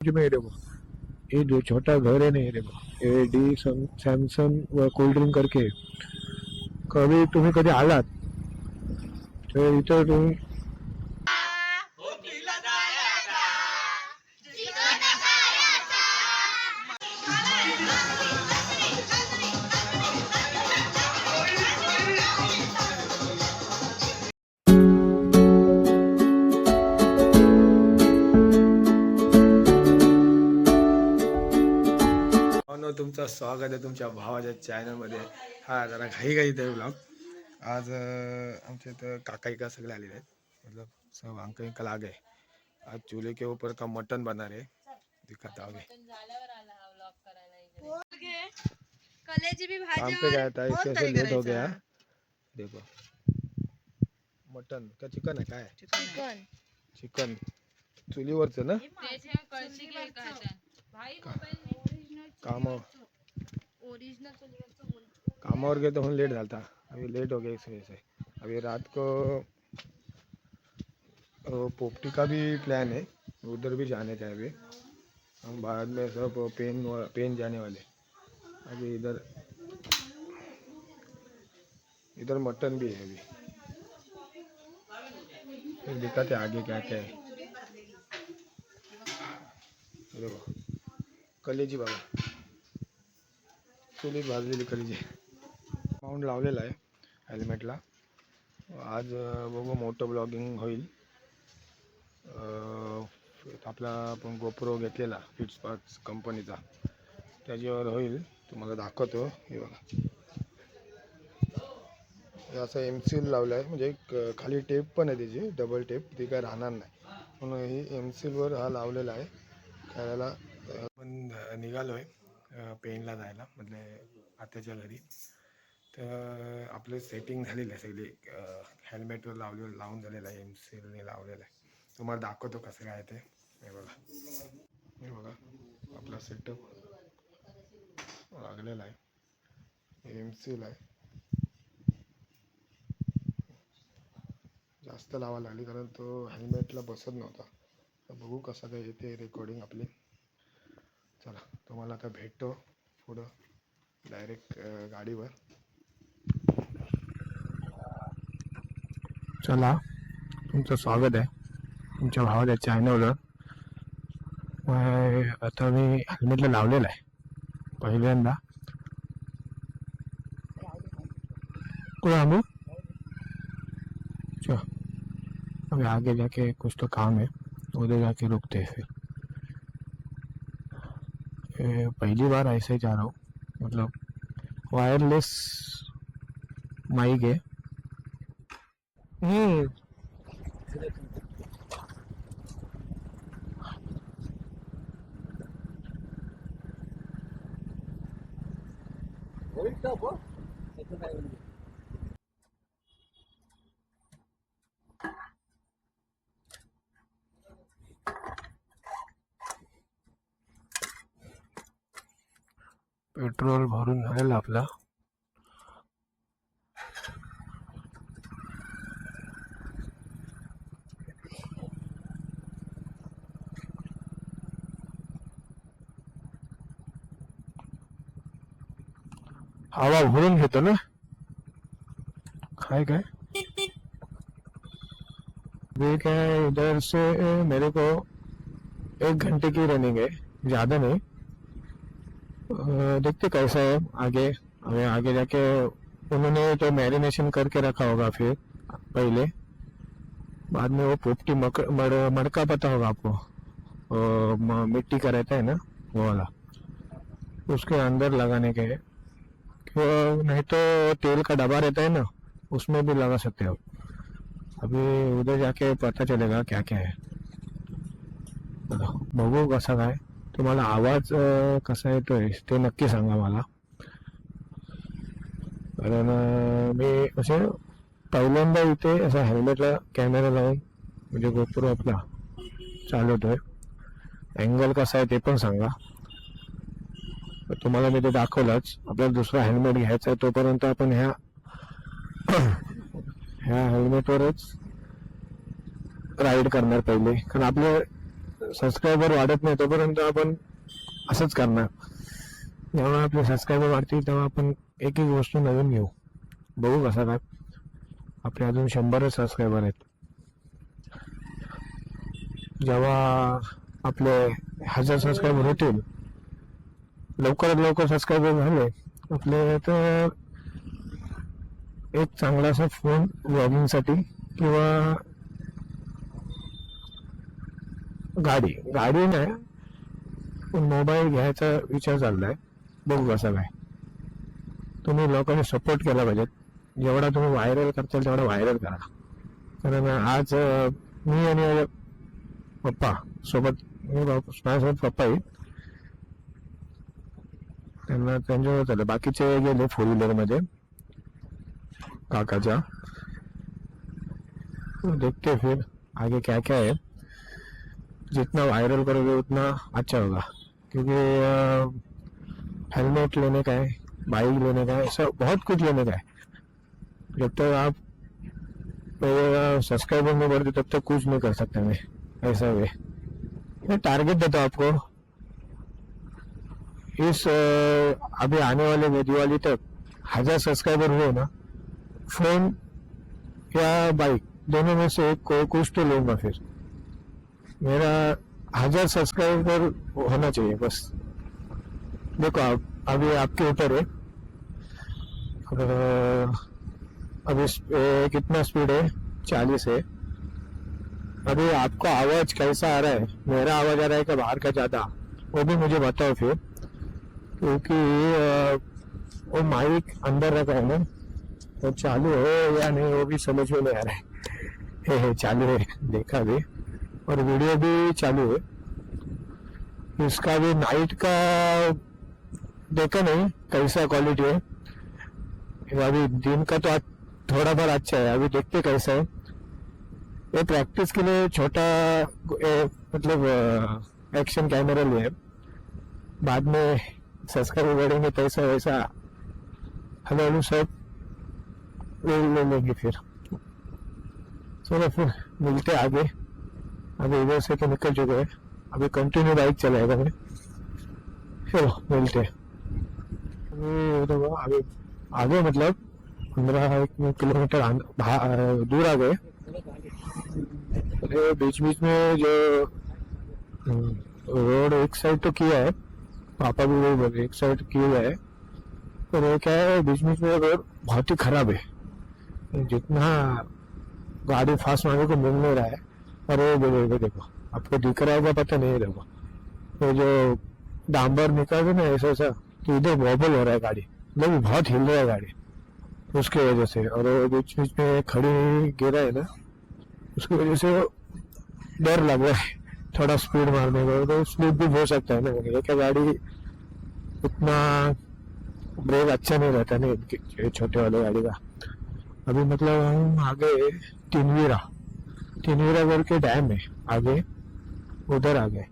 में देखो, ये जो छोटा घर है ना, ये देखो, ये डी सॅमसन व कोल्ड ड्रिंक करके कधी तुम्ही कधी आलात तर इथं तुम्ही तुमचं स्वागत आहे तुमच्या भावाच्या चॅनलमध्ये. हा जरा घाई आहे ब्लॉग. आज आमचे इथं काका इका सगळे आलेले आहेत, मतलब सब अंकल अंकल आ गए. आज चूल्हे के ऊपर का मटन बना रहे, दिखाता आगे कलेजी भी भाजी काम पे गया था इससे लेट हो गया. देखो मटन का चिकन है, काय चिकन चिकन चुलीवरचं ना. कामावर गए तो हम लेट जाता, अभी लेट हो गया इस वजह से. अभी रात को पोपटी का भी प्लान है, उधर भी जाने का. अभी हम बाद में सब पेन जाने वाले. अभी इधर मटन भी है. अभी फिर दिखाते आगे क्या क्या है. देखो कलेजी बाबा, चुलीत भाजलेली कलेजी. माउंट लावलेला आहे हेल्मेटला. आज बघू मोठं ब्लॉगिंग होईल. आपला आपण गोप्रो घेतलेला फिट्सपार्क्स कंपनीचा, त्याच्यावर होईल. तुम्हाला दाखवतो. हे बघा, हे असं एमसील लावलं आहे, म्हणजे खाली टेप पण आहे त्याची, डबल टेप, ती काय राहणार नाही म्हणून ही एमसीलवर हा लावलेला आहे. खेळायला आपण निघालो आहे पेनला जायला, म्हणजे आत्याच्या घरी. तर आपलं सेटिंग झालेलं आहे सगळी, हेल्मेटवर लावून झालेलं आहे, एमसीलने लावलेलं आहे. तुम्हाला दाखवतो कसं काय ते. हे बघा आपला सेटअप लागलेला आहे, एमसील आहे. जास्त लावायला लागली कारण तो हेल्मेटला बसत नव्हता. तर बघू कसं काय येते रेकॉर्डिंग आपली. चला तुम्हाला आता भेटतो पुढं डायरेक्ट गाडीवर. चला, तुमचं स्वागत आहे तुमच्या भावाच्या चॅनलवर. आता मी हेल्मेटला लावलेलं आहे पहिल्यांदा. हम अभी आगे जाके कुछ तो काम है, उधर जाके रुकते हैं. फिर पहली बार ऐसे जा रहा हूँ, मतलब वायरलेस माइक है. पेट्रोल भरून झालेलं आपला. हवा भरून घेतो ना काय काय. ठीक है, इधर से मेरे को 1 घंटे की रनिंग है, ज़्यादा नहीं. देखते कैसा है आगे. हमें आगे जाके उन्होंने तो मैरिनेशन करके रखा होगा, फिर पहले बाद में वो पोपटी मड़का पता होगा आपको, मिट्टी का रहता है ना वो वाला, उसके अंदर लगाने के. नहीं तो तेल का डब्बा रहता है ना, उसमें भी लगा सकते हो. अभी उधर जाके पता चलेगा क्या क्या है. बघू कसा काय. तुम्हाला आवाज कसा येतोय ते नक्की सांगा मला, कारण मी असे पहिल्यांदा इथे असा हेल्मेटला कॅमेरा लावून म्हणजे गोप्रो आपला चालवतोय. अँगल कसा आहे ते पण सांगा. तुम्हाला मी ते दाखवलंच. आपल्याला दुसरा हेल्मेट घ्यायचा आहे, तोपर्यंत आपण ह्या हेल्मेटवरच राईड करणार पहिले, कारण आपले सबस्क्रायबर वाढत नाही तोपर्यंत आपण असंच करणार. जेव्हा आपले सबस्क्रायबर वाढतील तेव्हा आपण एक एक गोष्ट नवीन घेऊ, बघू कसं काय. आपले अजून 100च सबस्क्रायबर आहेत. जेव्हा आपले 1000 सबस्क्रायबर होतील, लवकरात लवकर सबस्क्रायबर झाले आपले, तर एक चांगलासा फोन व्लॉगिंगसाठी किंवा गाडी नाही पण मोबाईल घ्यायचा विचार चाललाय. बघू कसा काय. तुम्ही लोकांनी सपोर्ट केला पाहिजे. जेवढा तुम्ही व्हायरल करताल तेवढा व्हायरल करा. कारण आज मी आणि माझ्या पप्पा सोबत, माझ्यासोबत पप्पा आहेत, त्यांना त्यांच्यावर झालं. बाकीचे गेले 4 व्हीलर मध्ये काकाच्या. देखते फिर आगे क्या क्या है. जितना वायरल करोगे उतना अच्छा होगा, क्योंकि हेलमेट लेने का है, बाइक लेने का है, सब बहुत कुछ लेने का है. जब तक आप सब्सक्राइबर नहीं बढ़ते तब तक कुछ नहीं कर सकते. मैं ऐसा है, मैं टारगेट देता हूँ आपको. इस अभी आने वाले दिवाली तक 1000 सब्सक्राइबर हुए ना, फोन या बाइक दोनों में से एक कुछ तो लूंगा. फिर मेरा 1000 सब्सक्राइबर होना चाहिए बस. देखो आप, अभी आपके ऊपर है. अभी कितना स्पीड है? 40 है. अभी आपका आवाज कैसा आ रहा है? मेरा आवाज आ रहा है कि बाहर का ज्यादा? वो भी मुझे बताओ फिर, क्योंकि वो माइक अंदर रखा है ना, वो चालू है या नहीं वो भी समझ में नहीं आ रहा है. हे चालू है, देखा भी, और वीडियो भी चालू है. इसका भी नाइट का देखा नहीं कैसा क्वालिटी है. अभी दिन का तो थोड़ा बहुत अच्छा है. अभी देखते कैसा है. ये प्रैक्टिस के लिए छोटा मतलब एक्शन कैमरा लिए, बाद में सब्सक्राइबर बढ़ेंगे पैसा वैसा हलो सब ले लेंगे. फिर चलो फिर मिलते आगे. अभी इधर से तो निकल चुके हैं, अभी कंटिन्यू बाइक चलाएगा मैं. चलो मिलते. अभी आगे मतलब 15 किलोमीटर दूर आ गए. बीच बीच में जो रोड एक साइड तो किया है, पापा भी वही बोले एक साइड किया है, पर वो क्या है बीच बीच में रोड बहुत ही खराब है. जितना गाड़ी फास्ट मारने को मिल नहीं रहा है. और वो देखो आपको दिख रहा होगा, पता नहीं. देखो वो जो डांबर निकाले ना ऐसा ऐसा, तो इधर वॉबल हो रहा है गाड़ी, मतलब बहुत हिल रहा है गाड़ी उसकी वजह से. और वो बीच बीच में खड़ी गिरा है ना, उसकी वजह से डर लग रहा है थोड़ा स्पीड मारने को. तो स्लिप भी हो सकता है ना, ये क्या गाड़ी उतना ब्रेक अच्छा नहीं रहता ना छोटे वाले गाड़ी का. अभी मतलब हम आगे तीनवीरा करके डैम है आगे, उधर आ गए.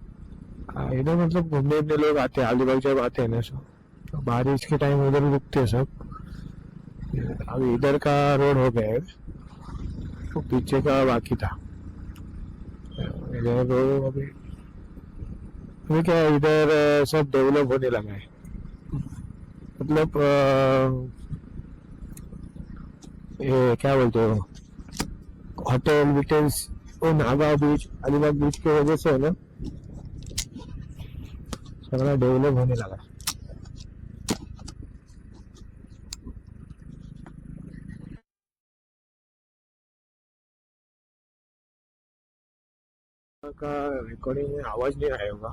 इधर मतलब घूमने लोग आते हैं, अलीबाग जब आते हैं ना सब, तो बारिश के टाइम उधर रुकते हैं सब. अभी इधर का रोड हो गया है, तो पीछे का बाकी था. इधर रोड अभी क्या इधर सब डेवलप होने लगा है. मतलब ये क्या बोलते हो, होटल विटेल्स, वो नागा बीच, अलीबाग बीच की वजह से है ना सगळा डेवलप होने लगा. का रिकॉर्डिंग में आवाज नहीं आया होगा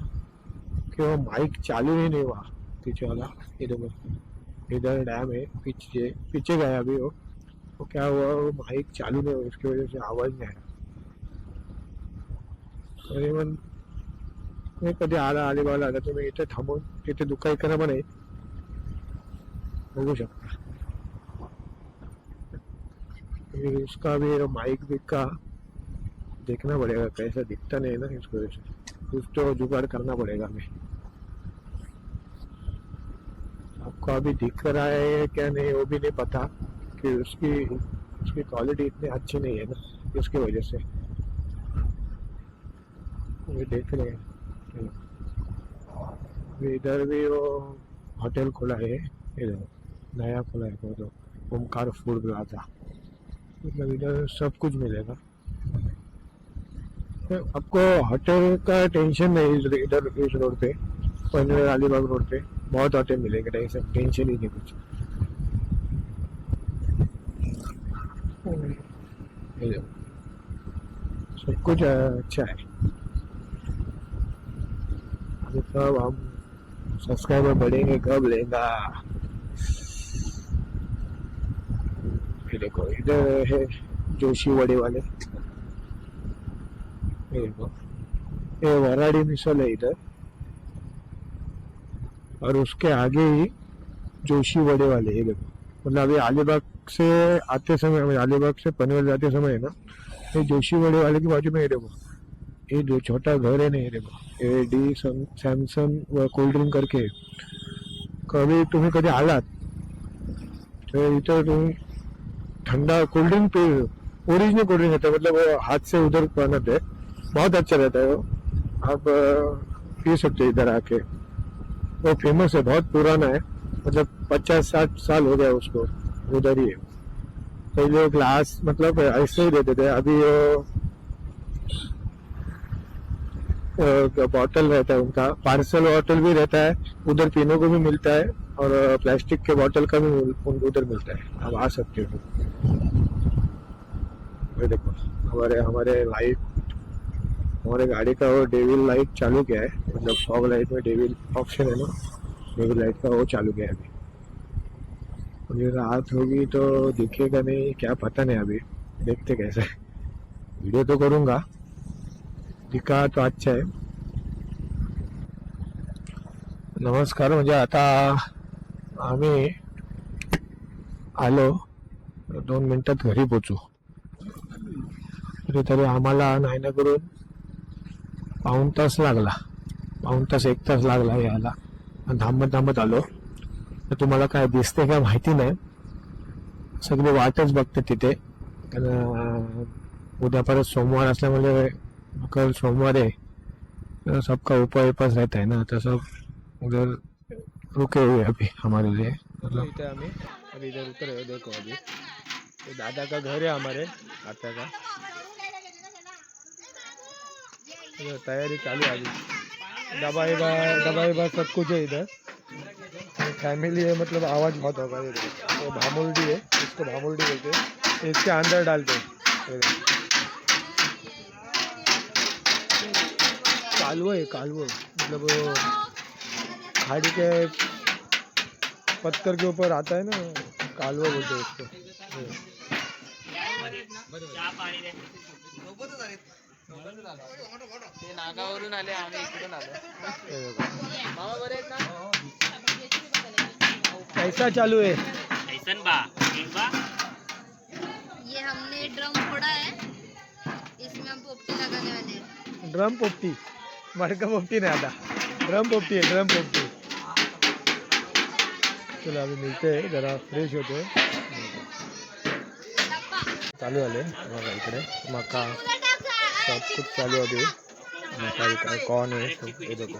कि वो माइक चालू ही नहीं हुआ पीछे वाला. इधर डैम है, पीछे गया अभी वो क्या हुआ, वो माइक चालू नहीं हुआ, उसकी वजह से आवाज नहीं आया. तरीपण मी कधी अलिबाग आला तुम्ही इथे थांबून तिथे दुकान करा पण बघू शकता. उसका भी माइक भी का देखना पड़ेगा, कैसा दिखता नहीं है ना इसको, कुछ तो जुगाड़ करना पड़ेगा. हमें आपको अभी दिख रहा है क्या नहीं वो भी नहीं पता, कि उसकी क्वालिटी इतनी अच्छी नहीं है ना, इसकी वजह से ये देख रहे हैं इधर भी वो होटल खुला है, इधर नया खुला है तो ओमकार फूड प्लाजा, मतलब इधर सब कुछ मिलेगा। तो आपको होटल का टेंशन नहीं, इधर इस रोड पे पनवेल अलीबाग रोड पे बहुत होटल मिलेंगे, टेंशन ही नहीं कुछ। इधर सब कुछ अच्छा है। अभी कब हम सब्सक्राइबर बढ़ेंगे कब लेगा। ये देखो इधर है जोशी वड़े वाले, ये देखो ये वराड़ी मिसल है इधर, और उसके आगे ही जोशी वड़े वाले, ये देखो। मतलब अभी अलीबाग से आते समय, अलीबाग से पनवेल जाते समय है ना, ये जोशी वड़े वाले की बाजू में ये देखो, ये जो छोटा घर है ना, ये देखो ये डी सॅमसन व कोल्ड ड्रिंक करके। तुम्ही कधी आलात तर इथं तुम्ही ठंडा कोल्ड ड्रिंक पे, ओरिजिनल कोल्ड ड्रिंक रहता है, मतलब वो हाथ से उधर बनाते हैं, बहुत अच्छा रहता है वो। आप पी सकते हैं इधर आके, वो फेमस है, बहुत पुराना है, मतलब 50-60 साल हो गया उसको, उधर ही है। पहले ग्लास मतलब ऐसे ही देते थे, अभी वो बॉटल रहता है उनका, पार्सल बॉटल भी रहता है उधर, पीने को भी मिलता है, और प्लास्टिक के बॉटल का भी उधर मिलता है, आप आ सकते हो। ये देखो हमारे हमारे लाइट, हमारे गाड़ी का वो डेविल लाइट चालू किया है, मतलब फॉग लाइट में डेविल ऑप्शन है ना, डेविल लाइट का वो चालू किया है अभी। मुझे रात होगी तो दिखेगा नहीं क्या पता नहीं, अभी देखते कैसे, वीडियो तो करूंगा, दिखा तो अच्छा आहे। नमस्कार, म्हणजे आता आम्ही आलो, 2 मिनिटात घरी पोचू, तरी आम्हाला नाही ना करून पाऊण तास लागला, पाऊण तास 1 तास लागला यायला, आणि थांबत थांबत आलो। तर तुम्हाला काय दिसते काय माहिती नाही, सगळे वाटच बघते तिथे, कारण उद्या परत सोमवार असल्यामुळे, कल सोमवार है तो सबका ऊपर पास रहता है ना, तो सब उधर रुके हुए अभी हमारे लिए, मतलब इधर हमें अभी इधर रुक रहे हो। देखो अभी तो दादा का घर है हमारे आता का, तो तैयारी चालू है अभी, दवाई सब कुछ है इधर, फैमिली है, मतलब आवाज़ बहुत होगा। ये तो भामुल्डी है, इसको भामुल्डी बोलते हैं, इसके अंदर डालते हैं। कालवा है, कालवा मतलब वो खाड़ी के पत्थर के ऊपर आता है ना, कालवा बोलते हैं उसको। नागावरून आले आम्ही, इकडून आलो। मामा बरे आहेत ना? कैसा चालू है? ऐसन बा ठीक बा। ये हमने ड्रम फोड़ा है, इसमें हम पोपटी लगाने वाले हैं। ड्रम पोपटी, मडका पोपटी नहीं आता, ड्रम पोपटी है, ड्रम पोपटी। चलो अभी मिलते हैं, जरा फ्रेश होते हैं। चालू आले बघा इकडे मका, सब कुछ चालू अभी, मका इकडे कौन है सब, ये देखो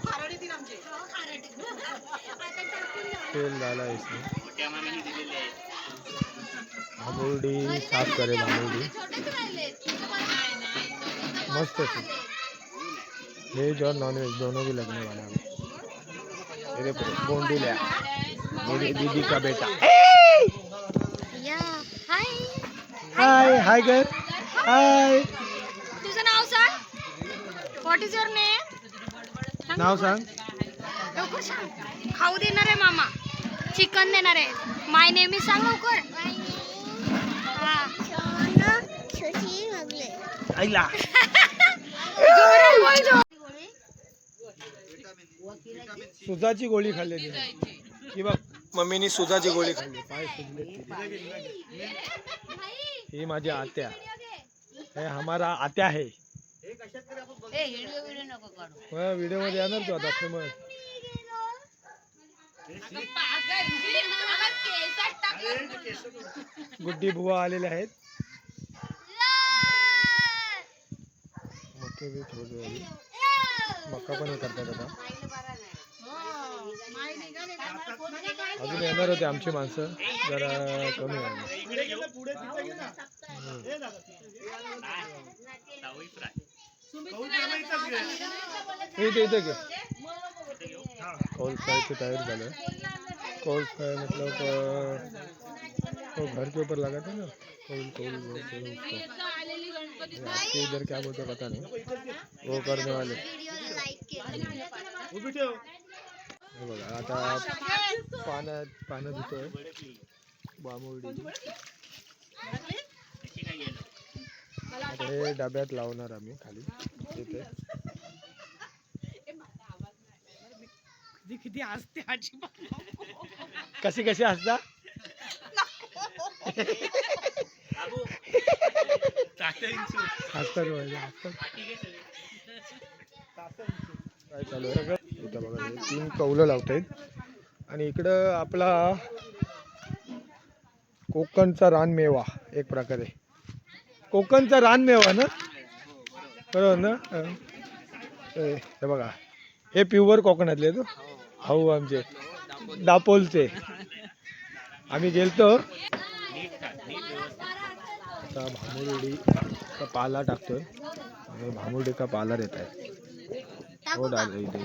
तेल डाला है इसमें, भामुल्डी साफ करे, भामुल्डी मस्त है, वेज और नॉन वेज दोनों भी लगने वाला है। ये देखो बोंडी लिया, मेरी दीदी का बेटा। या हाय, हाय हाय कर, हाय तुझं नाव सांग, व्हॉट इज युअर नेम? नाव सांग। लवकर सांग, खाऊ देणार आहे मामा, चिकन देणार आहे, माय नेम इज सांग लवकर। हा आईला जोरात बोल, जोरात. सुजाची गोळी खाल्लेली की बघ, मम्मीनी सुजाची गोळी खाल्ली, पाय सुजले। ही माझी आत्या है, हमारा आत्या है। व्हिडिओ मध्ये येणार तू आता समज। गुड्डी बुवा आलेले आहेत, मक्के भी थोडे अभी मका पण हे करतात आता. अजून येणार होते आमची माणसं, जरा कमी आहे. इथे इथे घे. कौल फ्राई की तैयारी झालं. कौल फ्राई मतलब वो घर के ऊपर लगाते हैं ना, कौल कौल बोलते हैं उसको. आपके इधर क्या बोलते हैं पता नहीं, वो करने वाले. हे बघा आता पानं धुतोय बांबुर्डी. आता हे डब्यात लावणार आम्ही खाली इथे. कशी कशी असता काय चालू आहे इथं बघा. हे 3 कौलं लावतायत आणि इकडं आपला कोकणचा रानमेवा, एक प्रकारे कोकणचा रानमेवा ना, बरोबर ना. हे बघा हे प्युअर कोकणातले तो भाऊ आमचे दापोलचे. आम्ही गेलतो. आता भांबुर्डी का पाला टाकतोय आणि भांबुर्डी का पाला देत आहे. हो डाल इथे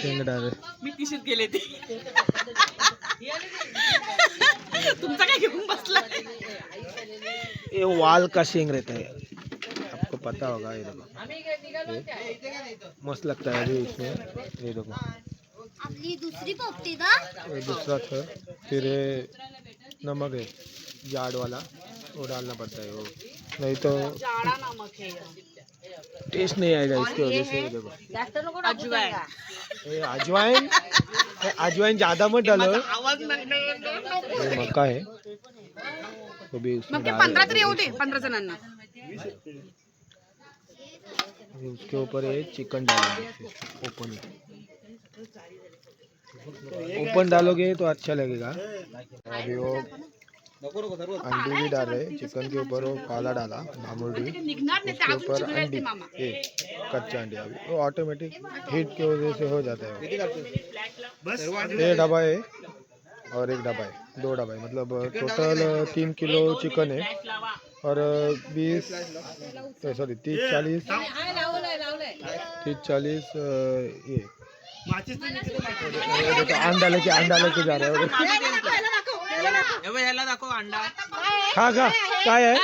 शेंग डाल. मी तिशीत गेले ते तुमचा काय घेऊन बसला. ये वाल का शेंग रहता है, आपको पता होगा. ये देखो मस्त लगता है अभी इसमें. ये देखो आपली दुसरी पोपटी ना. ये दूसरा था. फिर ये नमक है जाड़ वाला, वो डालना पड़ता है. वो नहीं तो टेस्ट नहीं आएगा इसकी वजह से. ये देखो अजवाइन, अजवाइन ज्यादा मत डालो. ये मक्का है वो भी उसमें डाल. 15 तरी येऊ दे, 15 जणांना. उसके ऊपर ये चिकन डालेंगे. ओपन ओपन डालोगे तो अच्छा लगेगा. अभी वो अंडी भी डाल रहे. चिकन के ऊपर वो काला डाला भामुर्डी, उसके ऊपर अंडी, ये कच्चा अंडी. अभी वो ऑटोमेटिक हीट की वजह से हो जाता है. ये डब्बा है और एक डब्बा है, 2 डब्बा है. मतलब टोटल 3 किलो चिकन है और 30 40 ये अंडा लेके जा रहे हो. याला दाखव अंडा. खा खा काय आहे.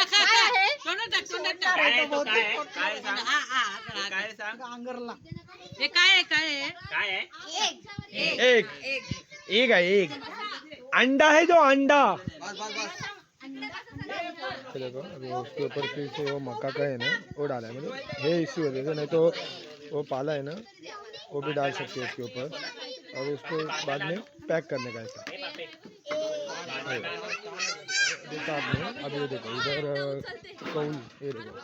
हे काय आहे. एक एक है. एक अंडा है, जो अंडा. देखो अभी उसके ऊपर फिर से वो मक्का का है ना, वो डाला है. मतलब है इसी वजह से, नहीं तो वो पाला है ना, वो भी डाल सकते हैं उसके ऊपर और उसको बाद में पैक करने का. ऐसा देखा आपने. अभी ये देखो इधर कौल, ये देखो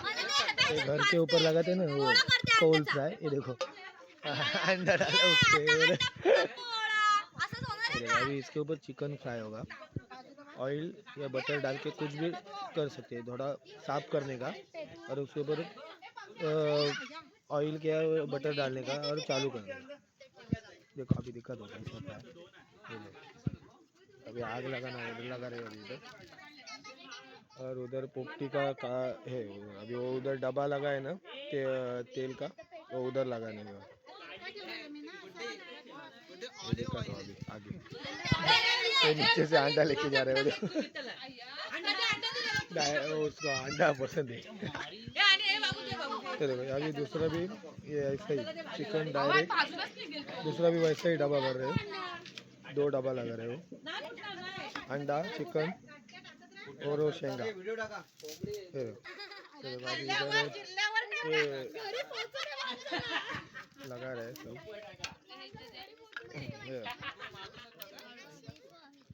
ये घर के ऊपर लगाते हैं ना, वो कौल फ्राई. ये देखो अंडा डाला उसके. अभी इसके ऊपर चिकन फ्राई होगा. ऑयल या बटर डाल के कुछ भी कर सकते हैं, थोड़ा साफ करने का और उसके ऊपर ऑयल क्या बटर डालने का और चालू करने का. देखो अभी दिक्कत होगा इसमें क्या है. अभी आग लगाना उधर लगा रहे अभी इधर, और उधर पोपटी का है. अभी वो उधर डब्बा लगा है ना तेल का, वो उधर लगाने में. दिक्कत हो अभी आगे. तो नीचे से अंडा लेके जा रहे हो. उसको अंडा पसंद है. तो देखो अभी दूसरा भी ये ऐसा ही चिकन डायरेक्ट, दूसरा भी वैसा ही डब्बा भर रहे हो. 2 डब्बा लगा रहे हो. अंडा, चिकन और वो शेंगा. ये देखो अभी इधर लगा रहे सब.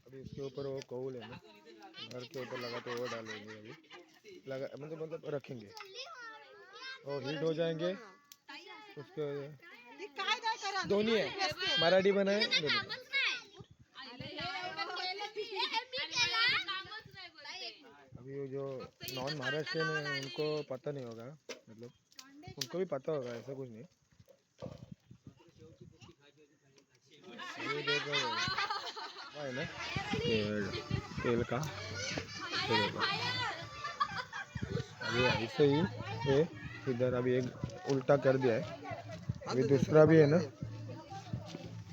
अभी इसके ऊपर वो कौल है ना, घर के ऊपर लगा तो वो डालेंगे. अभी लगा मतलब रखेंगे और हीट हो जाएंगे. उसके दोनों है मराठी बनाए. अभी अभी जो नॉन महाराष्ट्रियन है उनको पता नहीं होगा, मतलब उनको भी पता होगा, ऐसा कुछ नहीं। ये देखो है ना तेल का, ये देखो अभी ऐसे ही ये इधर अभी एक उल्टा कर दिया है, अभी दूसरा भी है ना,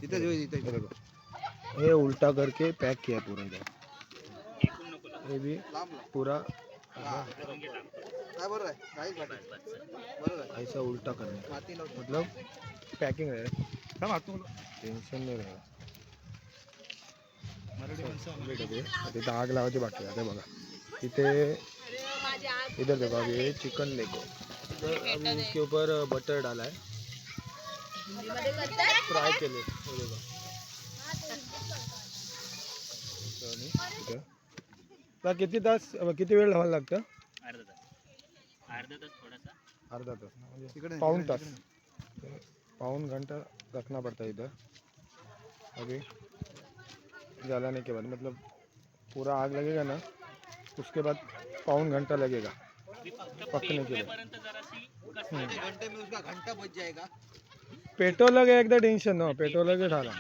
ये देखो ये उल्टा करके पैक किया पूरा इधर, ये भी पूरा ऐसा उल्टा करना, मतलब पॅकिंग आहे, टेन्शन नाही राहिलं. तिथे आग लावायची बाकी आहे बघा, तिथे इधर देखो अभी ये चिकन लेको, इधर अभी इसके ऊपर बटर डाला है, फ्राय केले किती तास, किती वेळ लावायला लागतं? अर्धा तास म्हणजे पाउन घंटा रखना पड़ता है इधर। अभी जलाने के बाद मतलब पूरा आग लगेगा ना, उसके बाद पाउन घंटा लगेगा पकने के लिए। घंटे में उसका घंटा बच जाएगा। पेट्रोल लगे एकदा टेन्शन ना, पेट्रोल लगे ढाला।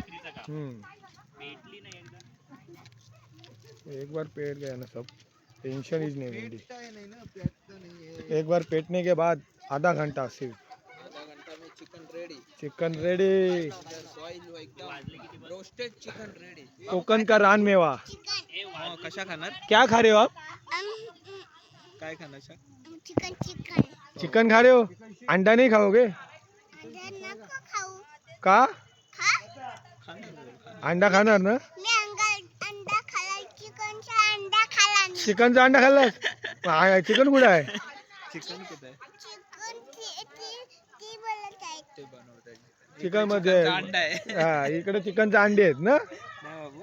एक बार पेट गया ना सब टेंशन ही नहीं है। एक बार पेटने के बाद आधा घंटा सिर्फ, आधा घंटा में chicken ready. Chicken ready, roasted chicken ready. Konkan का रानमेवा। कशा खाणार? क्या खा रहे हो आप? काय खाणार? चिकन चिकन चिकन खा रहे हो? अंडा नहीं खाओगे? नको खाऊ का? खा अंडा खाणार ना? मी अंडा खाला, चिकनचा अंडा खाला मी. चिकनचा अंडा खाल्लास? चिकन कुठं आहे? चिकन कुठे आहे? चिकन ती बोलत आहे. ते बनवत आहे। चिकन मध्ये अंडा है। हा, इकडे चिकनचे अंडे आहेत ना? नहीं बाबू,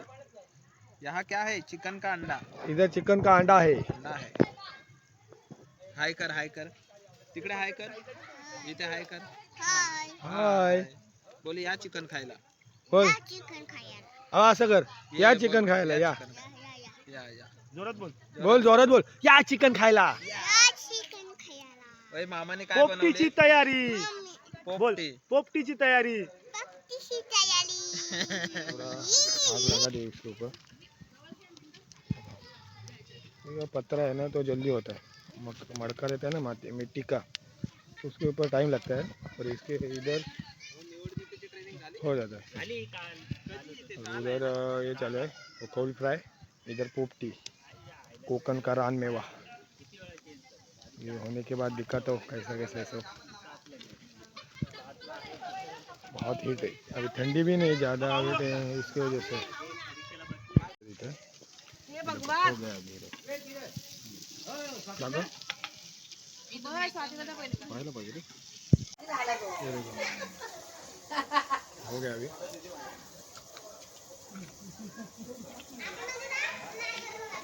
यहाँ क्या है? चिकन का अंडा। इधर चिकन का अंडा है। अंडा है। हाय कर, हाय कर, तिकडे हाय कर, इथे हाय कर। हाय हाय बोली या चिकन खायला। बोल, चिकन खायला. हा असं कर, या चिकन खायला या. या जोरात बोल, बोल जोरात बोल, या चिकन खायला. चिकन खायला. ओय मामाने काय पोपटीची बनवले? तयारी बोल, पोपटी। पोपटीची तयारी. पप्पीची तयारी. पूरा आग लगा दे इसके ऊपर। ये पत्थर है ना तो जल्दी होता है, मड़का रहता है ना मिट्टी का, उसके ऊपर टाइम लगता है, और इसके इधर हो जाता है। इधर ये चालू है कोल फ्राई, इधर पोपटी, कोकण का रानमेवा। ये होने के बाद दिखाता हूँ कैसा कैसा है सब। बहुत हीट है, अभी ठंडी भी नहीं ज़्यादा, अभी तो इसकी वजह से हो गया अभी दादा पाहिलं पाहिजे रे, ये देखो हो गया अभी।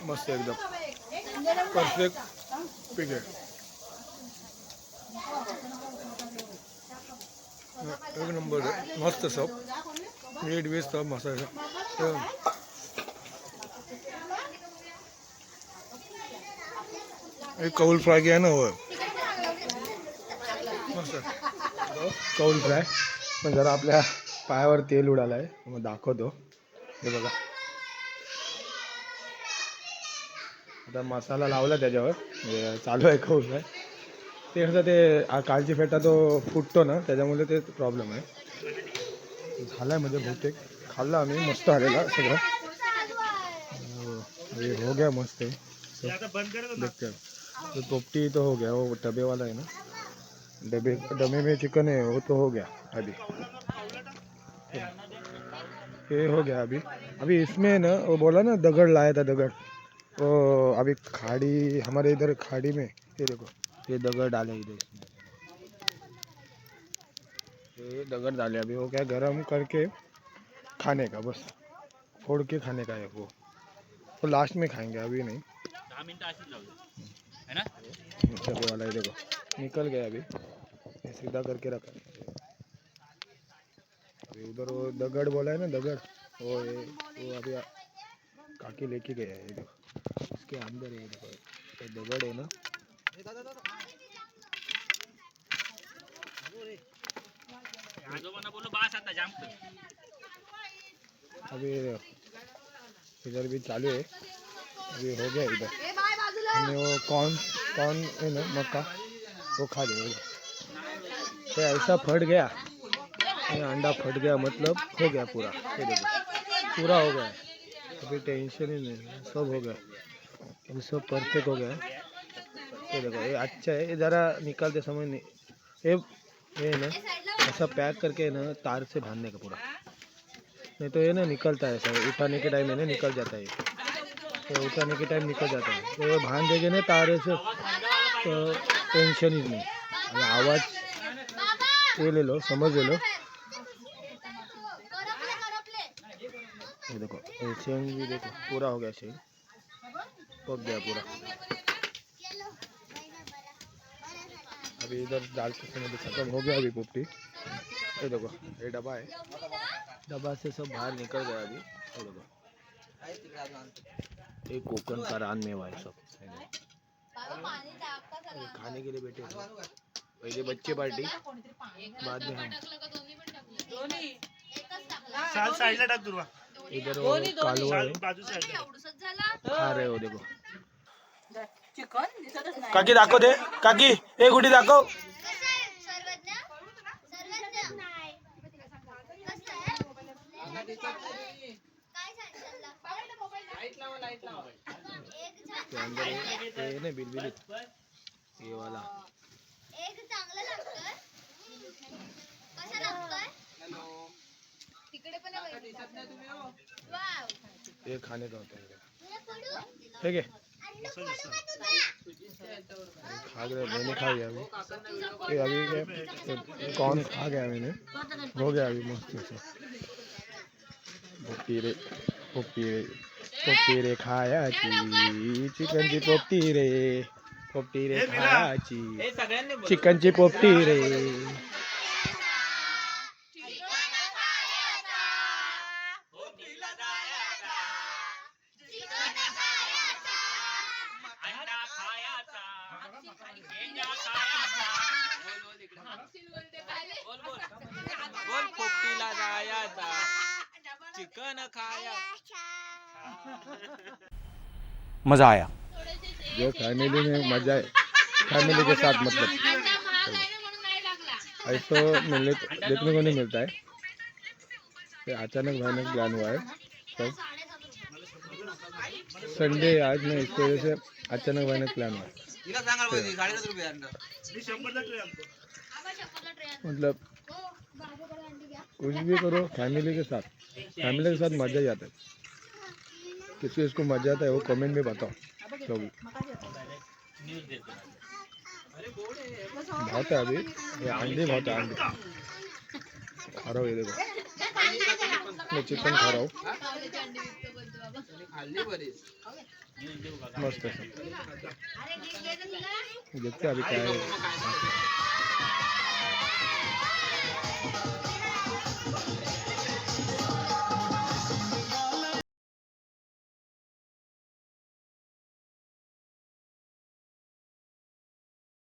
मस्त एकदम परफेक्ट पिक है, एक नंबर है, मस्त सब मीठ वीट सब मसाला। एक कौल फ्राय किया ना, वो मस्त कौल फ्राय, पण जरा आपल्या पायावर तेल उडालं आहे, मग दाखवतो, हे बघा आता मसाला लावला त्याच्यावर, चालू आहे कौल फ्राय. ते कसं ते कालची फेटा तो फुटतो ना, त्याच्यामुळे ते प्रॉब्लेम आहे. झाला आहे म्हणजे बहुतेक खाल्ला आम्ही, मस्त आलेला सगळं, ये हो गया मस्त है, देखते हैं। तो पोपटी तो हो गया, वो डब्बे वाला है ना, डब्बे में चिकन है वो तो हो गया अभी, ये हो गया अभी। अभी इसमें ना वो बोला ना दगड़ लाया था, दगड़ वो अभी खाड़ी, हमारे इधर खाड़ी में ये देखो ये दगड़ डाले इधर, इसमें ये दगड़ डाले अभी, वो क्या गरम करके खाने का, बस फोड़ के खाने का है वो लास्ट में खाएंगे, अभी नहीं। 10 मिनटं है ना? डब्बे वाला है देखो निकल गया अभी, ये सीधा करके रखा अभी। उधर वो दगड़ बोला है ना, दगड़ वो अभी काकी लेके गया है, देखो इसके अंदर है, देखो ये दगड आहे ना, आजोबांना बोललो बास आता जाम कर. अभी इधर भी चालू है, अभी हो गया इधर. हमने वो कॉर्न है ना मक्का, वो खा लिया. ये ऐसा फट गया, ये अंडा फट गया मतलब हो गया पूरा. ये देखो पूरा हो गया, अभी टेंशन ही नहीं, सब हो गया, ये सब परफेक्ट हो गया. ये देखो ये अच्छा है, ये ज़रा निकालते समय नहीं, ये ना ऐसा पैक करके ना तार से बांधने का पूरा, नहीं तो ये ना निकलता है ऐसा, उठाने के टाइम है ना निकल जाता है, तो उठाने के टाइम निकल जाता है. तो ये बांध देंगे ना तारे से तो टेंशन ही नहीं. अरे आवाज़ ये ले लो, समझ ले लो. ये देखो ये शेंग भी देखो पूरा हो गया, शेंग पक गया पूरा. अभी इधर दाल के समय खत्म हो गया अभी पोपटी. ये देखो ये डब्बा है, डब्बा से सब बाहर निकल गया अभी. ये देखो ये कोकण का रान मेवा है सब. ये खाने के लिए बैठे हैं. पहले बच्चे पार्टी, बाद में हम. इधर वो कालवा है, खा रहे हो देखो. काकी दाखव दे, काकी एक गुटी दाखव. के अंदर ये ना बिलबिलीत ये वाला ये खाने का होता है. ठीक है खा गए, मैंने खा लिया अभी. ये अभी कौन खा गया मैंने, हो गया अभी मस्त से. पोपटी रे पोपटी रे पोपटी रे खायाची चिकनची पोपटी रे, पोपटी रे खायाची चिकनची पोपटी रे. अंडा खायाचा, शेंगा खायाचा. बोल बोल बोल पोपटीला जायचा, चिकन खाया. मज़ा आया. जो फैमिली में मजा है, फैमिली के साथ मतलब ऐसा मिलने देखने को नहीं मिलता है. ये अचानक भयानक प्लान हुआ है सब. संडे आज ना, इसकी वजह से अचानक भयानक प्लान हुआ है. तिला सांगायला पाहिजे 7.5 रुपये अंडा. मतलब कुछ भी करो फैमिली के साथ मजा ही आता है. किसी इसको मजा आता है वो कमेंट में बताओ. जो भी न्यूज देतो. बहुत है अभी, ये अंडे बहुत है. अंडे खा रहा हूँ, ये देखो मैं चिकन खा रहा हूँ, खाल्ली बरीच. मस्त है सब. देखते हैं अभी क्या है.